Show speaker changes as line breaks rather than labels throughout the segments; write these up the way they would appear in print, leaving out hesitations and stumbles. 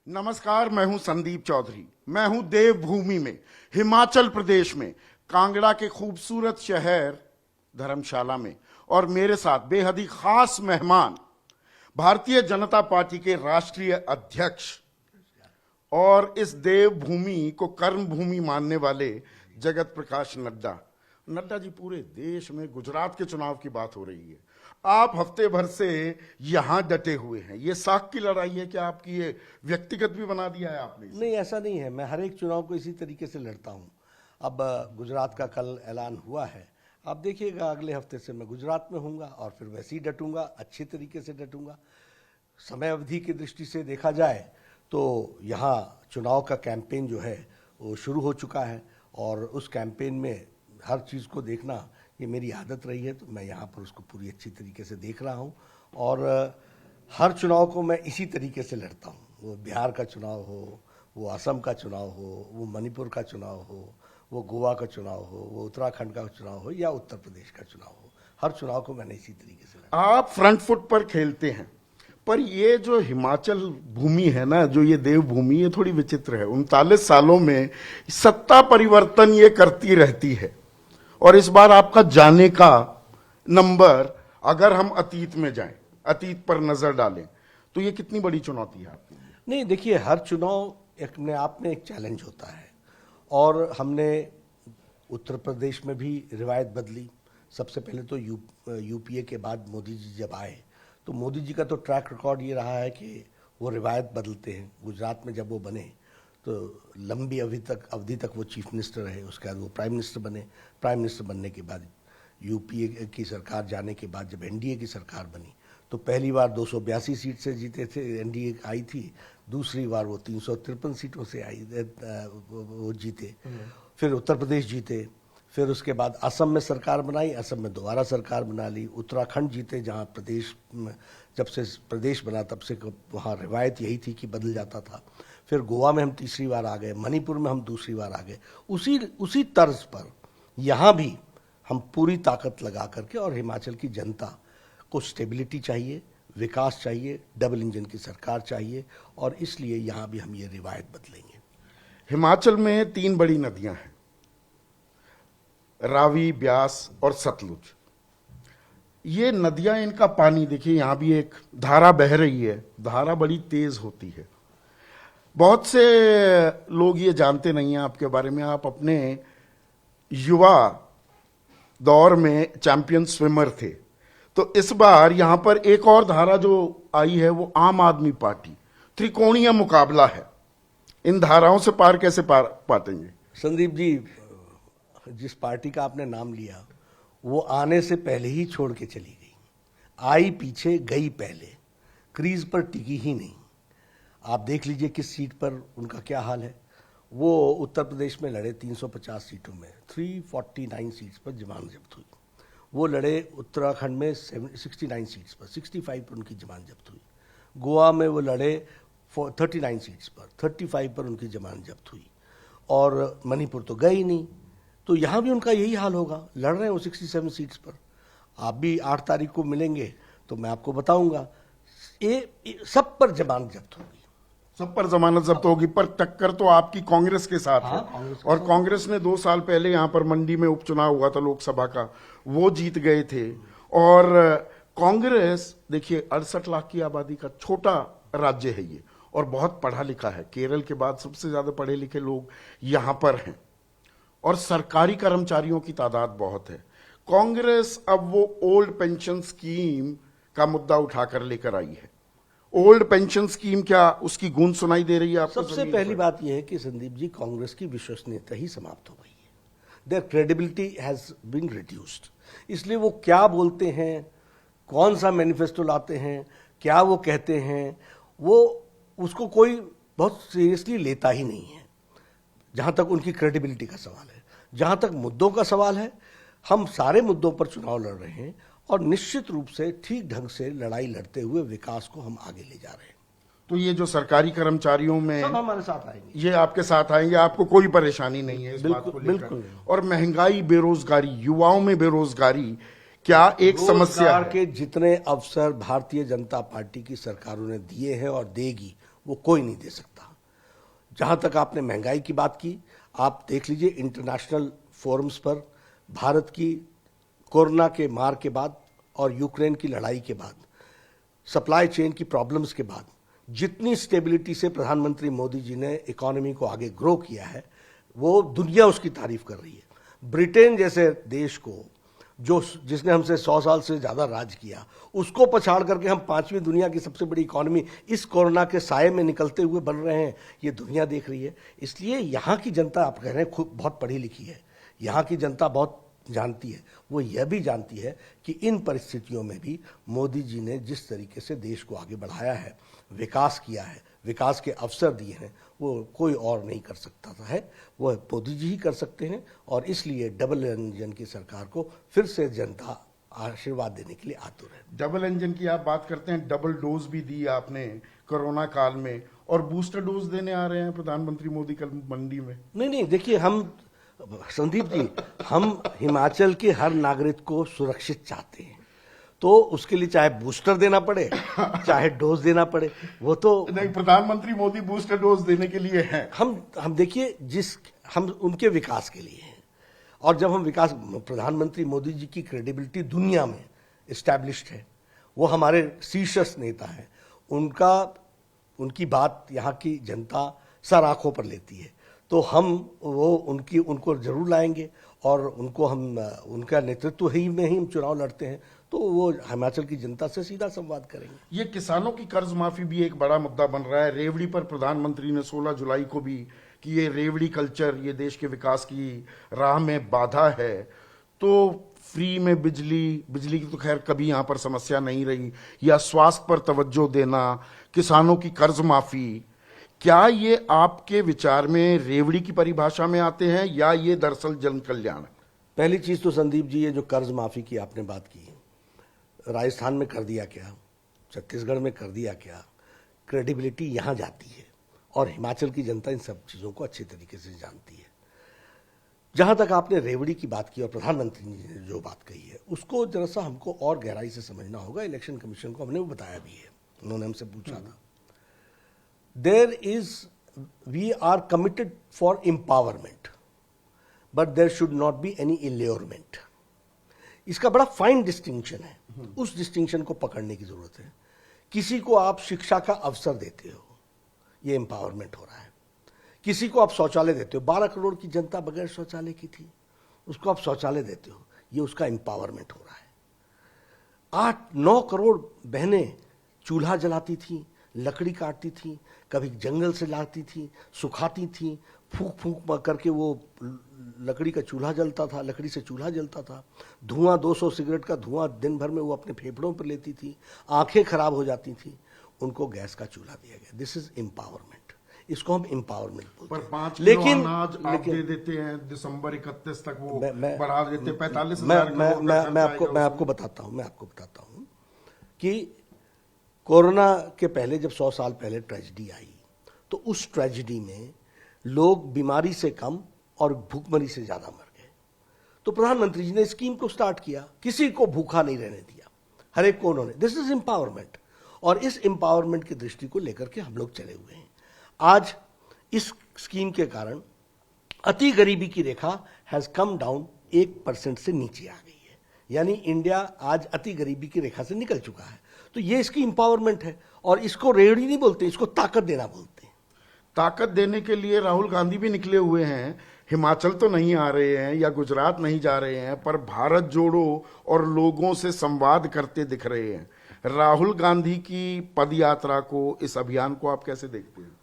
नमस्कार, मैं हूं संदीप चौधरी। मैं हूं देवभूमि में, हिमाचल प्रदेश में, कांगड़ा के खूबसूरत शहर धर्मशाला में, और मेरे साथ बेहद ही खास मेहमान भारतीय जनता पार्टी के राष्ट्रीय अध्यक्ष और इस देवभूमि को कर्म भूमि मानने वाले जगत प्रकाश नड्डा। नड्डा जी, पूरे देश में गुजरात के चुनाव की बात हो रही है, आप हफ्ते भर से यहां डटे हुए हैं। ये साख की लड़ाई है कि आपकी ये व्यक्तिगत भी बना दिया है आपने?
नहीं, ऐसा नहीं है। मैं हर एक चुनाव को इसी तरीके से लड़ता हूं। अब गुजरात का कल ऐलान हुआ है, आप देखिएगा अगले हफ्ते से मैं गुजरात में हूँगा और फिर वैसे ही डटूंगा, अच्छे तरीके से डटूंगा। समय अवधि की दृष्टि से देखा जाए तो यहाँ चुनाव का कैंपेन जो है वो शुरू हो चुका है और उस कैंपेन में हर चीज़ को देखना ये मेरी आदत रही है, तो मैं यहाँ पर उसको पूरी अच्छी तरीके से देख रहा हूँ और हर चुनाव को मैं इसी तरीके से लड़ता हूँ। वो बिहार का चुनाव हो, वो असम का चुनाव हो, वो मणिपुर का चुनाव हो, वो गोवा का चुनाव हो, वो उत्तराखंड का चुनाव हो या उत्तर प्रदेश का चुनाव हो, हर चुनाव को मैंने इसी तरीके से लड़ा।
आप फ्रंट फुट पर खेलते हैं, पर ये जो हिमाचल भूमि है ना, जो ये देवभूमि, ये थोड़ी विचित्र है। 39 सालों में सत्ता परिवर्तन ये करती रहती है और इस बार आपका जाने का नंबर, अगर हम अतीत में जाएं, अतीत पर नजर डालें, तो ये कितनी बड़ी चुनौती है आपके लिए?
नहीं, देखिए, हर चुनाव अपने आप में एक चैलेंज होता है और हमने उत्तर प्रदेश में भी रिवायत बदली। सबसे पहले तो यूपीए के बाद मोदी जी जब आए तो मोदी जी का तो ट्रैक रिकॉर्ड ये रहा है कि वो रिवायत बदलते हैं। गुजरात में जब वो बने तो लंबी अवधि तक वो चीफ मिनिस्टर रहे, उसके बाद वो प्राइम मिनिस्टर बने। प्राइम मिनिस्टर बनने के बाद यूपीए की सरकार जाने के बाद जब एनडीए की सरकार बनी तो पहली बार 282 सीट से जीते थे, एनडीए आई थी। दूसरी बार वो 353 सीटों से आई, वो जीते। फिर उत्तर प्रदेश जीते, फिर उसके बाद असम में सरकार बनाई, असम में दोबारा सरकार बना ली। उत्तराखंड जीते, जहाँ प्रदेश, जब से प्रदेश बना तब से वहाँ रिवायत यही थी कि बदल जाता था। फिर गोवा में हम तीसरी बार आ गए, मणिपुर में हम दूसरी बार आ गए। उसी तर्ज पर यहाँ भी हम पूरी ताकत लगा करके, और हिमाचल की जनता को स्टेबिलिटी चाहिए, विकास चाहिए, डबल इंजन की सरकार चाहिए, और इसलिए यहाँ भी हम ये रिवायत बदलेंगे।
हिमाचल में 3 बड़ी नदियां हैं, रावी, ब्यास और सतलुज। ये नदियां, इनका पानी देखिए, यहां भी एक धारा बह रही है, धारा बड़ी तेज होती है। बहुत से लोग ये जानते नहीं हैं आपके बारे में, आप अपने युवा दौर में चैंपियन स्विमर थे। तो इस बार यहां पर एक और धारा जो आई है वो आम आदमी पार्टी। त्रिकोणीय मुकाबला है, इन धाराओं से पार कैसे पाटेंगे?
संदीप जी, जिस पार्टी का आपने नाम लिया वो आने से पहले ही छोड़ के चली गई। आई पीछे, गई पहले, क्रीज पर टिकी ही नहीं। आप देख लीजिए किस सीट पर उनका क्या हाल है। वो उत्तर प्रदेश में लड़े 350 सीटों में, 349 सीट्स पर जमानत जब्त हुई। वो लड़े उत्तराखंड में 69 सीट्स पर, 65 पर उनकी जमानत जब्त हुई। गोवा में वो लड़े 39 सीट्स पर, 35 पर उनकी जमानत जब्त हुई। और मणिपुर तो गए ही नहीं। तो यहाँ भी उनका यही हाल होगा, लड़ रहे हैं वो 67 सीट्स पर। आप भी 8 तारीख को मिलेंगे तो मैं आपको बताऊंगा, ये सब पर जमानत जब्त होगी।
सब पर जमानत जब्त होगी, पर टक्कर तो आपकी कांग्रेस के साथ है। और कांग्रेस ने 2 साल पहले यहां पर मंडी में उपचुनाव हुआ था लोकसभा का, वो जीत गए थे। और कांग्रेस देखिए 68 लाख की आबादी का छोटा राज्य है ये, और बहुत पढ़ा लिखा है। केरल के बाद सबसे ज्यादा पढ़े लिखे लोग यहां पर हैं, और सरकारी कर्मचारियों की तादाद बहुत है। कांग्रेस अब वो ओल्ड पेंशन स्कीम का मुद्दा उठाकर लेकर आई है। ओल्ड पेंशन स्कीम, क्या उसकी गूंज सुनाई दे रही है आपको?
सबसे पहली बात यह है कि संदीप जी, कांग्रेस की विश्वसनीयता ही समाप्त हो गई है। Their credibility has been reduced. इसलिए वो क्या बोलते हैं, कौन सा मैनिफेस्टो लाते हैं, क्या वो कहते हैं, वो उसको कोई बहुत सीरियसली लेता ही नहीं है, जहां तक उनकी क्रेडिबिलिटी का सवाल है। जहां तक मुद्दों का सवाल है, हम सारे मुद्दों पर चुनाव लड़ रहे हैं और निश्चित रूप से ठीक ढंग से लड़ाई लड़ते हुए विकास को हम आगे ले जा रहे हैं।
तो ये जो सरकारी कर्मचारियों में,
सब हमारे साथ आएंगे,
ये आपके साथ आएंगे, आपको कोई परेशानी नहीं है इस बात को लेकर?
बिल्कुल।
और महंगाई, बेरोजगारी, युवाओं में बेरोजगारी क्या एक समस्या है?
के जितने अवसर भारतीय जनता पार्टी की सरकारों ने दिए हैं और देगी, वो कोई नहीं दे सकता। जहां तक आपने महंगाई की बात की, आप देख लीजिए इंटरनेशनल फोरम्स पर भारत की कोरोना के मार के बाद और यूक्रेन की लड़ाई के बाद, सप्लाई चेन की प्रॉब्लम्स के बाद जितनी स्टेबिलिटी से प्रधानमंत्री मोदी जी ने इकोनॉमी को आगे ग्रो किया है, वो दुनिया उसकी तारीफ कर रही है। ब्रिटेन जैसे देश को, जिसने हमसे 100 साल से ज्यादा राज किया, उसको पछाड़ करके हम 5वीं दुनिया की सबसे बड़ी इकोनॉमी इस कोरोना के साये में निकलते हुए बन रहे हैं, ये दुनिया देख रही है। इसलिए यहाँ की जनता, आप कह रहे हैं खूब बहुत पढ़ी लिखी है, यहाँ की जनता बहुत जानती है। वो यह भी जानती है कि इन परिस्थितियों में भी मोदी जी ने जिस तरीके से देश को आगे बढ़ाया है, विकास किया है, विकास के अवसर दिए हैं, वो कोई और नहीं कर सकता था है, वो मोदी जी ही कर सकते हैं। और इसलिए डबल इंजन की सरकार को फिर से जनता आशीर्वाद देने के लिए आतुर है।
डबल इंजन की आप बात करते हैं, डबल डोज भी दी आपने कोरोना काल में, और बूस्टर डोज देने आ रहे हैं प्रधानमंत्री मोदी कल मंडी में।
नहीं, देखिए, हम संदीप जी, हम हिमाचल के हर नागरिक को सुरक्षित चाहते हैं, तो उसके लिए चाहे बूस्टर देना पड़े चाहे डोज देना पड़े, वो तो
नहीं, प्रधानमंत्री मोदी बूस्टर डोज देने के लिए हैं।
हम देखिए, हम उनके विकास के लिए हैं। और जब हम विकास, प्रधानमंत्री मोदी जी की क्रेडिबिलिटी दुनिया में एस्टैब्लिश्ड है, वो हमारे शीर्ष नेता हैं, उनकी बात यहाँ की जनता सर आंखों पर लेती है, तो हम उनको जरूर लाएंगे और उनका नेतृत्व ही में ही हम चुनाव लड़ते हैं, तो वो हिमाचल की जनता से सीधा संवाद करेंगे।
ये किसानों की कर्ज माफी भी एक बड़ा मुद्दा बन रहा है। रेवड़ी पर प्रधानमंत्री ने 16 जुलाई को भी कि ये रेवड़ी कल्चर ये देश के विकास की राह में बाधा है। तो फ्री में बिजली की तो खैर कभी यहाँ पर समस्या नहीं रही, या स्वास्थ्य पर तवज्जो देना, किसानों की कर्ज माफी, क्या ये आपके विचार में रेवड़ी की परिभाषा में आते हैं या ये दरअसल जन कल्याण?
पहली चीज तो संदीप जी, ये जो कर्ज माफी की आपने बात की, राजस्थान में कर दिया क्या, छत्तीसगढ़ में कर दिया क्या, क्रेडिबिलिटी यहां जाती है और हिमाचल की जनता इन सब चीजों को अच्छे तरीके से जानती है। जहां तक आपने रेवड़ी की बात की और प्रधानमंत्री जी ने जो बात कही है, उसको जरा सा हमको और गहराई से समझना होगा। इलेक्शन कमीशन को हमने वो बताया भी है, उन्होंने हमसे पूछा था। we are committed for empowerment, but there should not be any allurement. इसका बड़ा फाइन डिस्टिंक्शन है, उस डिस्टिंक्शन को पकड़ने की जरूरत है। किसी को आप शिक्षा का अवसर देते हो, ये एम्पावरमेंट हो रहा है। किसी को आप शौचालय देते हो, 12 करोड़ की जनता बगैर शौचालय की थी, उसको आप शौचालय देते हो, ये उसका एम्पावरमेंट हो रहा है। 8-9 करोड़ बहनें चूल्हा जलाती थी, लकड़ी काटती थी, कभी जंगल से लाती थी, सुखाती थी, फूंक फूंक करके वो लकड़ी का चूल्हा जलता था, लकड़ी से चूल्हा जलता था, धुआं 200 सिगरेट का धुआं दिन भर में वो अपने फेफड़ों पर लेती थी, आंखें खराब हो जाती थी, उनको गैस का चूल्हा दिया गया। दिस इज एम्पावरमेंट, इसको हम एम्पावरमेंट बोलते हैं।
पर 5 किलो अनाज आप दे देते हैं, दिसंबर 31 तक वो बढ़ा देते हैं 45,000 करोड़।
मैं आपको बताता हूं कि कोरोना के पहले जब 100 साल पहले ट्रेजेडी आई, तो उस ट्रेजेडी में लोग बीमारी से कम और भूखमरी से ज्यादा मर गए। तो प्रधानमंत्री जी ने स्कीम को स्टार्ट किया, किसी को भूखा नहीं रहने दिया, हर एक को उन्होंने। दिस इज एम्पावरमेंट, और इस एम्पावरमेंट की दृष्टि को लेकर के हम लोग चले हुए हैं। आज इस स्कीम के कारण अति गरीबी की रेखा हैज कम डाउन 1% से नीचे आ गई है, यानी इंडिया आज अति गरीबी की रेखा से निकल चुका है। तो ये इसकी एम्पावरमेंट है, और इसको रेवड़ी नहीं बोलते, इसको ताकत देना बोलते हैं।
ताकत देने के लिए राहुल गांधी भी निकले हुए हैं, हिमाचल तो नहीं आ रहे हैं या गुजरात नहीं जा रहे हैं, पर भारत जोड़ो और लोगों से संवाद करते दिख रहे हैं। राहुल गांधी की पद यात्रा को, इस अभियान को आप कैसे देखते हैं?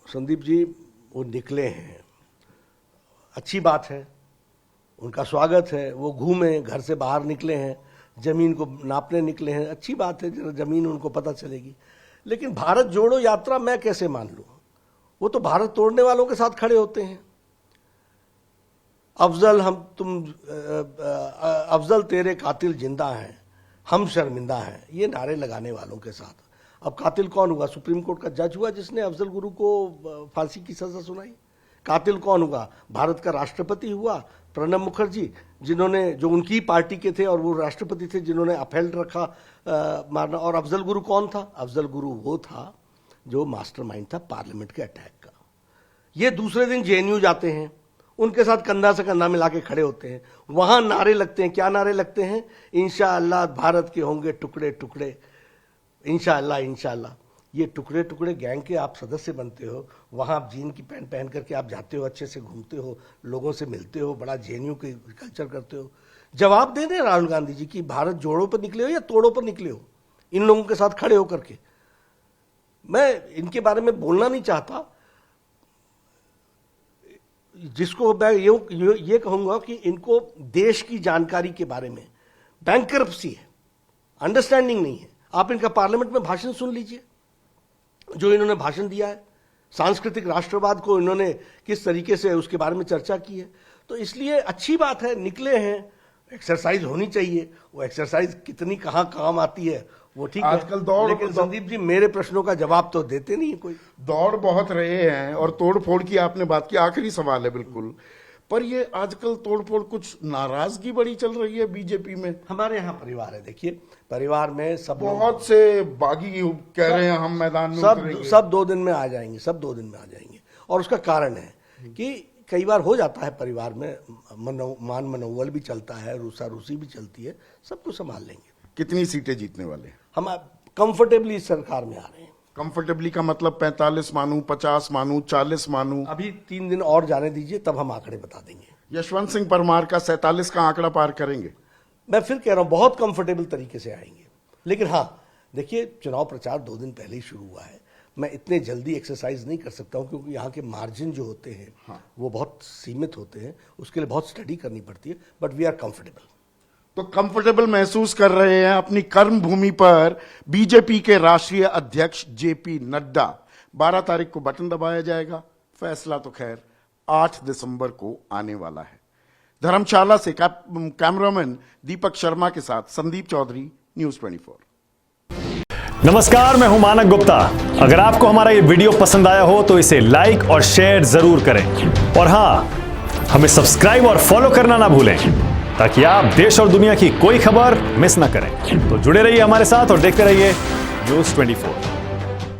संदीप जी, वो निकले हैं, अच्छी बात है, उनका स्वागत है। वो घूमे, घर से बाहर निकले हैं, जमीन को नापने निकले हैं, अच्छी बात है, जरा जमीन उनको पता चलेगी। लेकिन भारत जोड़ो यात्रा मैं कैसे मान लूं? वो तो भारत तोड़ने वालों के साथ खड़े होते हैं। अफजल तेरे कातिल जिंदा हैं, हम शर्मिंदा हैं, ये नारे लगाने वालों के साथ। अब कातिल कौन हुआ? सुप्रीम कोर्ट का जज हुआ जिसने अफजल गुरु को फांसी की सजा सुनाई। कातिल कौन हुआ? भारत का राष्ट्रपति हुआ प्रणब मुखर्जी, जिन्होंने, जो उनकी पार्टी के थे और वो राष्ट्रपति थे, जिन्होंने अपहेल्ड रखा मारना। और अफजल गुरु कौन था? अफजल गुरु वो था जो मास्टरमाइंड था पार्लियामेंट के अटैक का। ये दूसरे दिन जेएनयू जाते हैं, उनके साथ कंधा से कंधा मिला के खड़े होते हैं, वहां नारे लगते हैं। क्या नारे लगते हैं? इंशाअल्लाह भारत के होंगे टुकड़े टुकड़े, इंशाअल्लाह इंशाअल्लाह। ये टुकड़े टुकड़े गैंग के आप सदस्य बनते हो, वहां आप जीन की पैंट पहन करके आप जाते हो, अच्छे से घूमते हो, लोगों से मिलते हो, बड़ा जेएनयू के कल्चर करते हो। जवाब दे दें राहुल गांधी जी कि भारत जोड़ों पर निकले हो या तोड़ों पर निकले हो, इन लोगों के साथ खड़े होकर के। मैं इनके बारे में बोलना नहीं चाहता, जिसको मैं ये कहूंगा कि इनको देश की जानकारी के बारे में बैंकरप्सी है, अंडरस्टैंडिंग नहीं है। आप इनका पार्लियामेंट में भाषण सुन लीजिए, जो इन्होंने भाषण दिया है, सांस्कृतिक राष्ट्रवाद को इन्होंने किस तरीके से उसके बारे में चर्चा की है। तो इसलिए अच्छी बात है, निकले हैं, एक्सरसाइज होनी चाहिए। वो एक्सरसाइज कितनी कहाँ काम आती है वो ठीक है,
आजकल दौड़,
लेकिन संदीप जी मेरे प्रश्नों का जवाब तो देते नहीं है कोई।
दौड़ बहुत रहे हैं और तोड़ फोड़ की आपने बात की, आखिरी सवाल है बिल्कुल, पर ये आजकल तोड़ फोड़ कुछ नाराजगी बड़ी चल रही है बीजेपी में।
हमारे यहाँ परिवार है, देखिए परिवार में सब
बहुत से बागी कह रहे हैं हम मैदान में उतरेंगे।
सब 2 दिन में आ जाएंगे, सब 2 दिन में आ जाएंगे। और उसका कारण है कि कई बार हो जाता है परिवार में मान मनोबल भी चलता है, रूसा रूसी भी चलती है, सब कुछ संभाल लेंगे।
कितनी सीटें जीतने वाले?
हम कंफर्टेबली सरकार में आ रहे हैं।
कंफर्टेबली का मतलब 45 मानू, 50 मानू, 40 मानू?
अभी 3 दिन और जाने दीजिए, तब हम आंकड़े बता देंगे।
यशवंत सिंह परमार का 47 का आंकड़ा पार करेंगे?
मैं फिर कह रहा हूं बहुत कंफर्टेबल तरीके से आएंगे। लेकिन हाँ देखिए, चुनाव प्रचार 2 दिन पहले ही शुरू हुआ है, मैं इतने जल्दी एक्सरसाइज नहीं कर सकता हूं, क्योंकि यहाँ के मार्जिन जो होते हैं वो बहुत सीमित होते हैं, उसके लिए बहुत स्टडी करनी पड़ती है। But we are comfortable.
तो कंफर्टेबल महसूस कर रहे हैं अपनी कर्म भूमि पर बीजेपी के राष्ट्रीय अध्यक्ष जेपी नड्डा। 12 तारीख को बटन दबाया जाएगा, फैसला तो खैर 8 दिसंबर को आने वाला है। धर्मशाला से कैमरामैन दीपक शर्मा के साथ संदीप चौधरी, न्यूज़ 24।
नमस्कार, मैं हूं मानक गुप्ता। अगर आपको हमारा ये वीडियो पसंद आया हो तो इसे लाइक और शेयर जरूर करें, और हां, हमें सब्सक्राइब और फॉलो करना ना भूलें, ताकि आप देश और दुनिया की कोई खबर मिस ना करें। तो जुड़े रहिए हमारे साथ और देखते रहिए न्यूज़ 24।